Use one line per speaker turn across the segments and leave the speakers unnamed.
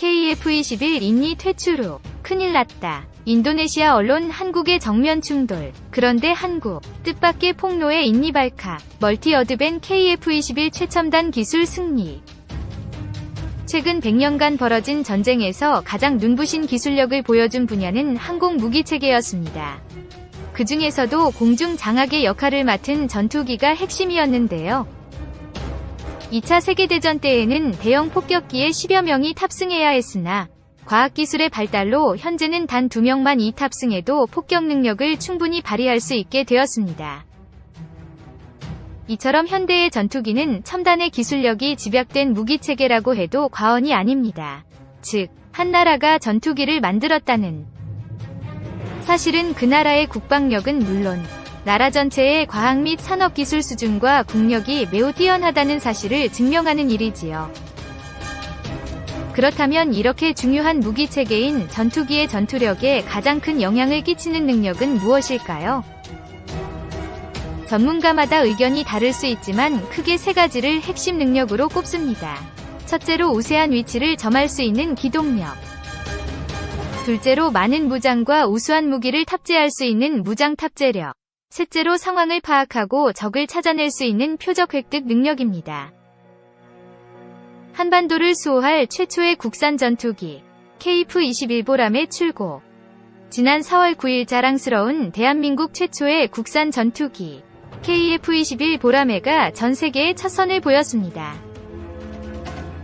KF-21 인니 퇴출 후 큰일 났다. 인도네시아 언론 한국의 정면 충돌. 그런데 한국 뜻밖의 폭로에 인니 발칵. 멀티 어드밴 KF-21 최첨단 기술 승리. 최근 100년간 벌어진 전쟁에서 가장 눈부신 기술력을 보여준 분야는 항공 무기체계였습니다. 그 중에서도 공중 장악의 역할을 맡은 전투기가 핵심이었는데요. 2차 세계대전 때에는 대형 폭격기에 10여 명이 탑승해야 했으나 과학기술의 발달로 현재는 단 2명만 이 탑승해도 폭격 능력을 충분히 발휘할 수 있게 되었습니다. 이처럼 현대의 전투기는 첨단의 기술력이 집약된 무기체계라고 해도 과언이 아닙니다. 즉, 한 나라가 전투기를 만들었다는 사실은 그 나라의 국방력은 물론 나라 전체의 과학 및 산업기술 수준과 국력이 매우 뛰어나다는 사실을 증명하는 일이지요. 그렇다면 이렇게 중요한 무기체계인 전투기의 전투력에 가장 큰 영향을 끼치는 능력은 무엇일까요? 전문가마다 의견이 다를 수 있지만 크게 세 가지를 핵심 능력으로 꼽습니다. 첫째로 우세한 위치를 점할 수 있는 기동력. 둘째로 많은 무장과 우수한 무기를 탑재할 수 있는 무장 탑재력. 셋째로 상황을 파악하고 적을 찾아낼 수 있는 표적 획득 능력입니다. 한반도를 수호할 최초의 국산 전투기 KF-21 보람의 출고. 지난 4월 9일 자랑스러운 대한민국 최초의 국산 전투기 KF-21 보라매가 전 세계에 첫 선을 보였습니다.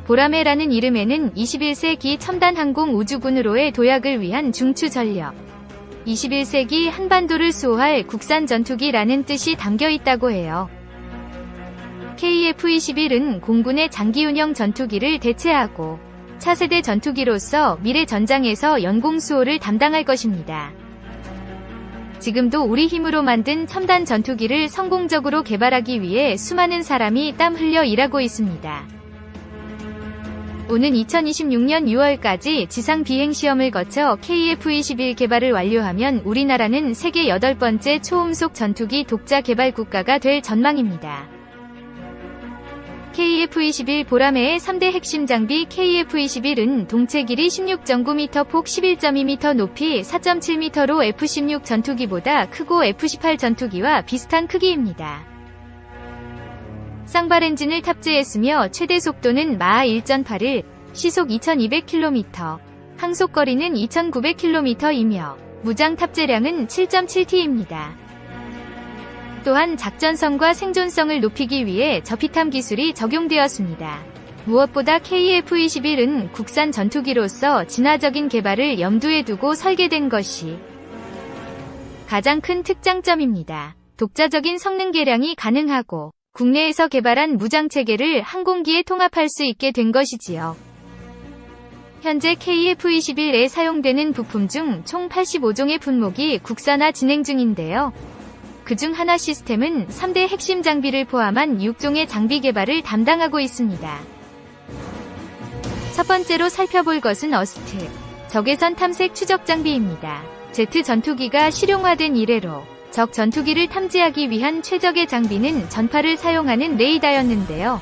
보라매라는 이름에는 21세기 첨단 항공 우주군으로의 도약을 위한 중추 전력, 21세기 한반도를 수호할 국산 전투기라는 뜻이 담겨 있다고 해요. KF-21은 공군의 장기운영 전투기를 대체하고 차세대 전투기로서 미래 전장에서 연공 수호를 담당할 것입니다. 지금도 우리 힘으로 만든 첨단 전투기를 성공적으로 개발하기 위해 수많은 사람이 땀 흘려 일하고 있습니다. 오는 2026년 6월까지 지상 비행 시험을 거쳐 KF-21 개발을 완료하면 우리나라는 세계 8번째 초음속 전투기 독자 개발 국가가 될 전망입니다. KF-21 보라매의 3대 핵심 장비 KF-21은 동체 길이 16.9m, 폭 11.2m, 높이 4.7m로 F-16 전투기보다 크고 F-18 전투기와 비슷한 크기입니다. 쌍발 엔진을 탑재했으며 최대 속도는 마하 1.8일, 시속 2200km, 항속거리는 2900km이며 무장 탑재량은 7.7T입니다. 또한 작전성과 생존성을 높이기 위해 저피탐 기술이 적용되었습니다. 무엇보다 KF-21은 국산 전투기로서 진화적인 개발을 염두에 두고 설계된 것이 가장 큰 특장점입니다. 독자적인 성능 개량이 가능하고 국내에서 개발한 무장체계를 항공기에 통합할 수 있게 된 것이지요. 현재 KF-21에 사용되는 부품 중 총 85종의 분목이 국산화 진행 중인데요. 그중 하나 시스템은 3대 핵심 장비를 포함한 6종의 장비 개발을 담당하고 있습니다. 첫 번째로 살펴볼 것은 어스트, 적외선 탐색 추적 장비입니다. 제트 전투기가 실용화된 이래로 적 전투기를 탐지하기 위한 최적의 장비는 전파를 사용하는 레이더였는데요.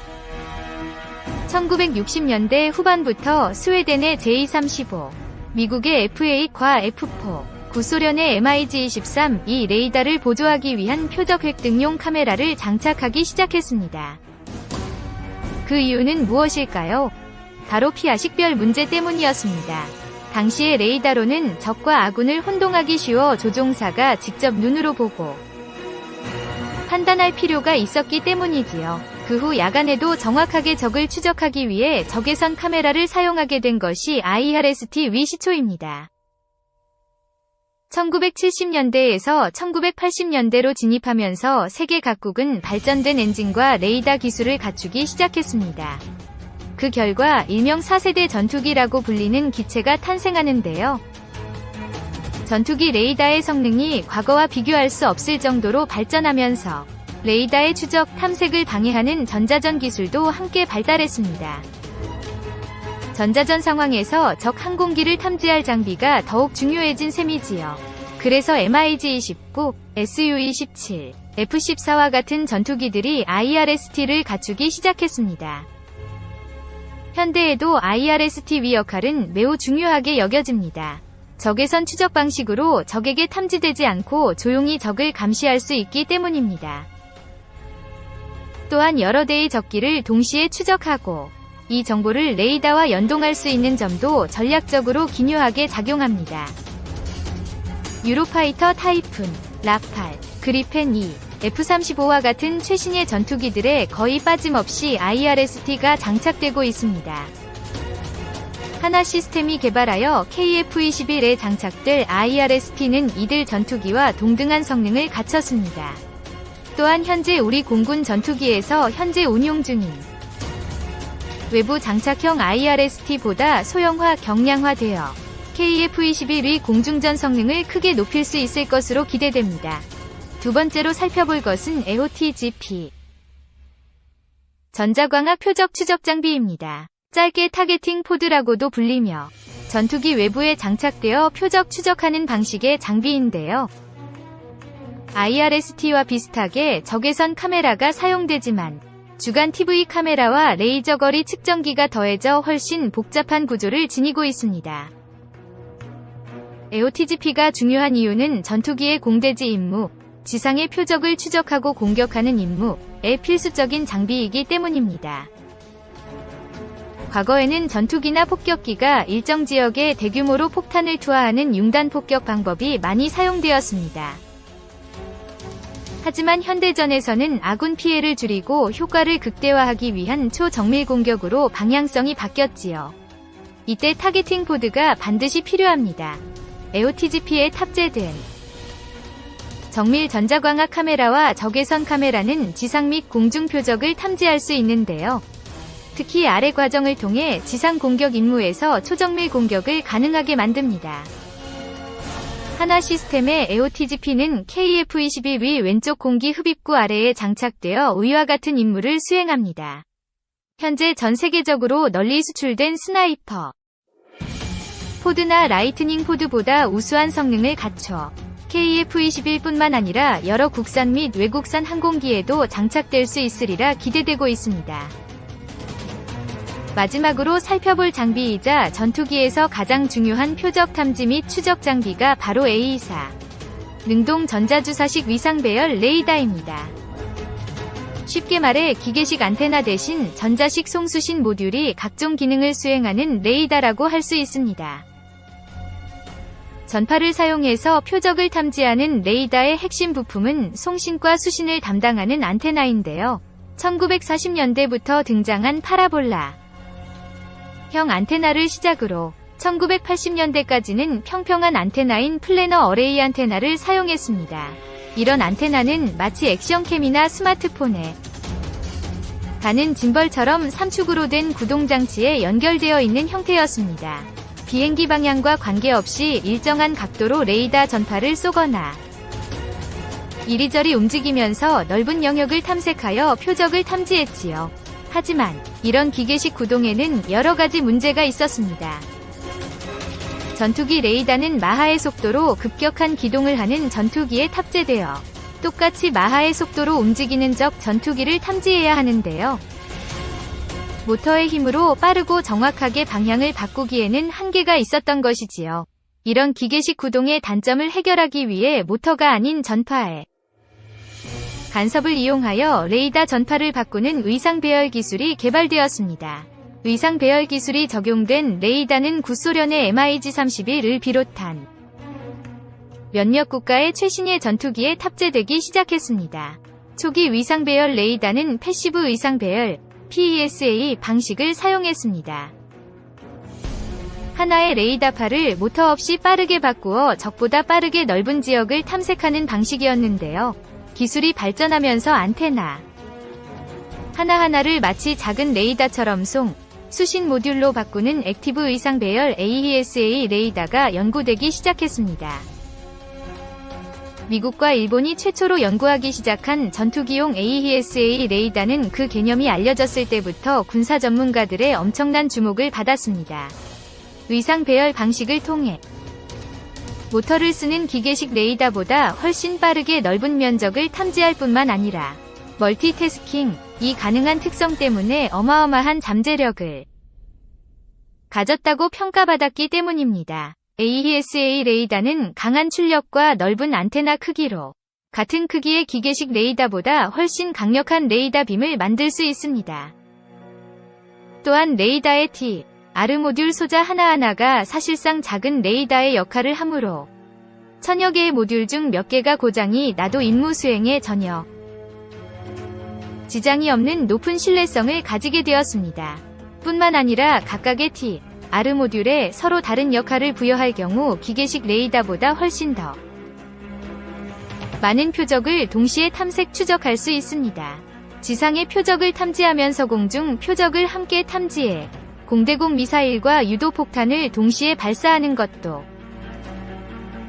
1960년대 후반부터 스웨덴의 J-35, 미국의 F-8과 F-4, 구소련의 MiG-23, 이 레이더를 보조하기 위한 표적 획득용 카메라를 장착하기 시작했습니다. 그 이유는 무엇일까요? 바로 피하 식별 문제 때문이었습니다. 당시의 레이더로는 적과 아군을 혼동하기 쉬워 조종사가 직접 눈으로 보고 판단할 필요가 있었기 때문이지요. 그 후 야간에도 정확하게 적을 추적하기 위해 적외선 카메라를 사용하게 된 것이 IRST-V 시초입니다. 1970년대에서 1980년대로 진입하면서 세계 각국은 발전된 엔진과 레이더 기술을 갖추기 시작했습니다. 그 결과 일명 4세대 전투기라고 불리는 기체가 탄생하는데요. 전투기 레이더의 성능이 과거와 비교할 수 없을 정도로 발전하면서 레이더의 추적, 탐색을 방해하는 전자전 기술도 함께 발달했습니다. 전자전 상황에서 적 항공기를 탐지할 장비가 더욱 중요해진 셈이지요. 그래서 MiG-29, Su-27, F-14와 같은 전투기들이 IRST를 갖추기 시작했습니다. 현대에도 IRST 역할은 매우 중요하게 여겨집니다. 적외선 추적 방식으로 적에게 탐지되지 않고 조용히 적을 감시할 수 있기 때문입니다. 또한 여러 대의 적기를 동시에 추적하고 이 정보를 레이더와 연동할 수 있는 점도 전략적으로 기묘하게 작용합니다. 유로파이터 타이푼, 라팔, 그리펜 2, F-35와 같은 최신의 전투기들에 거의 빠짐없이 IRST가 장착되고 있습니다. 하나 시스템이 개발하여 KF-21에 장착될 IRST는 이들 전투기와 동등한 성능을 갖췄습니다. 또한 현재 우리 공군 전투기에서 현재 운용 중인 외부 장착형 IRST보다 소형화 경량화되어 KF-21의 공중전 성능을 크게 높일 수 있을 것으로 기대됩니다. 두 번째로 살펴볼 것은 AOTGP 전자광학 표적 추적 장비입니다. 짧게 타겟팅 포드라고도 불리며 전투기 외부에 장착되어 표적 추적하는 방식의 장비인데요. IRST와 비슷하게 적외선 카메라가 사용되지만 주간 TV 카메라와 레이저 거리 측정기가 더해져 훨씬 복잡한 구조를 지니고 있습니다. AOTGP가 중요한 이유는 전투기의 공대지 임무, 지상의 표적을 추적하고 공격하는 임무에 필수적인 장비이기 때문입니다. 과거에는 전투기나 폭격기가 일정 지역에 대규모로 폭탄을 투하하는 융단 폭격 방법이 많이 사용되었습니다. 하지만 현대전에서는 아군 피해를 줄이고 효과를 극대화하기 위한 초정밀 공격으로 방향성이 바뀌었지요. 이때 타겟팅 포드가 반드시 필요합니다. AOTGP에 탑재된 정밀 전자광학 카메라와 적외선 카메라는 지상 및 공중 표적을 탐지할 수 있는데요. 특히 아래 과정을 통해 지상 공격 임무에서 초정밀 공격을 가능하게 만듭니다. 하나 시스템의 AOTGP는 KF-21의 왼쪽 공기 흡입구 아래에 장착되어 위와 같은 임무를 수행합니다. 현재 전 세계적으로 널리 수출된 스나이퍼 포드나 라이트닝 포드보다 우수한 성능을 갖춰 KF-21뿐만 아니라 여러 국산 및 외국산 항공기에도 장착될 수 있으리라 기대되고 있습니다. 마지막으로 살펴볼 장비이자 전투기에서 가장 중요한 표적 탐지 및 추적 장비가 바로 A24 능동 전자주사식 위상 배열 레이더입니다. 쉽게 말해 기계식 안테나 대신 전자식 송수신 모듈이 각종 기능을 수행하는 레이더라고 할 수 있습니다. 전파를 사용해서 표적을 탐지하는 레이더의 핵심 부품은 송신과 수신을 담당하는 안테나인데요. 1940년대부터 등장한 파라볼라 형 안테나를 시작으로 1980년대까지는 평평한 안테나인 플래너 어레이 안테나를 사용했습니다. 이런 안테나는 마치 액션캠이나 스마트폰에 가는 짐벌처럼 3축으로 된 구동장치에 연결되어 있는 형태였습니다. 비행기 방향과 관계없이 일정한 각도로 레이더 전파를 쏘거나 이리저리 움직이면서 넓은 영역을 탐색하여 표적을 탐지했지요. 하지만 이런 기계식 구동에는 여러 가지 문제가 있었습니다. 전투기 레이더는 마하의 속도로 급격한 기동을 하는 전투기에 탑재되어 똑같이 마하의 속도로 움직이는 적 전투기를 탐지해야 하는데요. 모터의 힘으로 빠르고 정확하게 방향을 바꾸기에는 한계가 있었던 것이지요. 이런 기계식 구동의 단점을 해결하기 위해 모터가 아닌 전파에 간섭을 이용하여 레이더 전파를 바꾸는 위상 배열 기술이 개발되었습니다. 위상 배열 기술이 적용된 레이더는 구소련의 MiG-31을 비롯한 몇몇 국가의 최신의 전투기에 탑재되기 시작했습니다. 초기 위상 배열 레이더는 패시브 위상 배열 PESA 방식을 사용했습니다. 하나의 레이더파를 모터 없이 빠르게 바꾸어 적보다 빠르게 넓은 지역을 탐색하는 방식이었는데요. 기술이 발전하면서 안테나 하나하나를 마치 작은 레이더처럼 수신 모듈로 바꾸는 액티브 위상 배열 AESA 레이더가 연구되기 시작했습니다. 미국과 일본이 최초로 연구하기 시작한 전투기용 AESA 레이더는 그 개념이 알려졌을 때부터 군사 전문가들의 엄청난 주목을 받았습니다. 위상 배열 방식을 통해 모터를 쓰는 기계식 레이더보다 훨씬 빠르게 넓은 면적을 탐지할 뿐만 아니라 멀티태스킹이 가능한 특성 때문에 어마어마한 잠재력을 가졌다고 평가받았기 때문입니다. AESA 레이더는 강한 출력과 넓은 안테나 크기로 같은 크기의 기계식 레이더보다 훨씬 강력한 레이더 빔을 만들 수 있습니다. 또한 레이더의 T.R 모듈 소자 하나하나가 사실상 작은 레이더의 역할을 하므로 천여 개의 모듈 중 몇 개가 고장이 나도 임무 수행에 전혀 지장이 없는 높은 신뢰성을 가지게 되었습니다. 뿐만 아니라 각각의 T.R 모듈에 서로 다른 역할을 부여할 경우 기계식 레이더보다 훨씬 더 많은 표적을 동시에 탐색 추적할 수 있습니다. 지상의 표적을 탐지하면서 공중 표적을 함께 탐지해 공대공 미사일과 유도폭탄을 동시에 발사하는 것도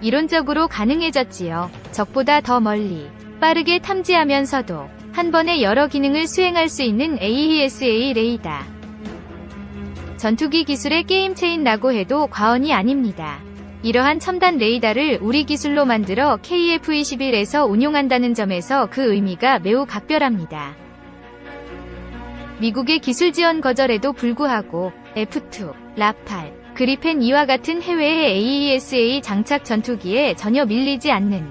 이론적으로 가능해졌지요. 적보다 더 멀리 빠르게 탐지하면서도 한 번에 여러 기능을 수행할 수 있는 AESA 레이더. 전투기 기술의 게임 체인라고 해도 과언이 아닙니다. 이러한 첨단 레이더를 우리 기술로 만들어 KF-21에서 운용한다는 점에서 그 의미가 매우 각별합니다. 미국의 기술 지원 거절에도 불구하고 F2, 라팔, 그리펜 이와 같은 해외의 AESA 장착 전투기에 전혀 밀리지 않는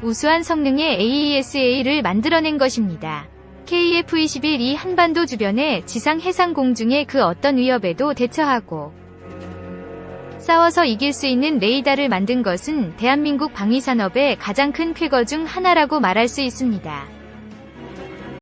우수한 성능의 AESA를 만들어낸 것입니다. KF-21이 한반도 주변의 지상 해상 공중의 그 어떤 위협에도 대처하고 싸워서 이길 수 있는 레이더를 만든 것은 대한민국 방위산업의 가장 큰 쾌거 중 하나라고 말할 수 있습니다.